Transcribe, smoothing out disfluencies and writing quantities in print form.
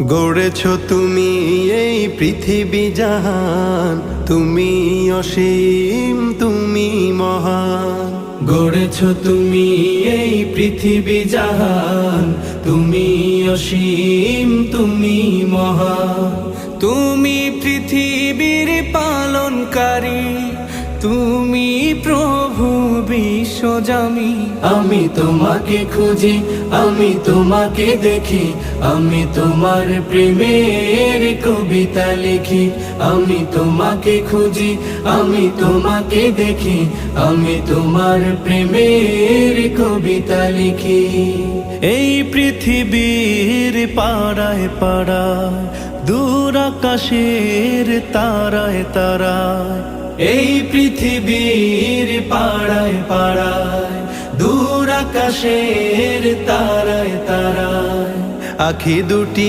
গড়েছ তুমি এই পৃথিবী জাহান, তুমি অসীম তুমি মহান। গড়েছ তুমি এই পৃথিবী জাহান, তুমি অসীম তুমি মহান। তুমি পৃথিবীর পালনকারী, তুমি প্রভু বিশ্বজামি। আমি তোমাকে খুঁজি, আমি তোমাকে দেখি, আমি তোমার প্রেমের কবিতা লিখি। আমি তোমাকে খুঁজি, আমি তোমাকে দেখি, আমি তোমার প্রেমের কবিতা লিখি। এই পৃথিবীর পাড়ায় পাড়ায়, দূর আকাশের তারায় তারায়, এই পৃথিবীর পাড়ায় পাড়ায়, দূর আকাশের তারায় তারায়, আখি দুটি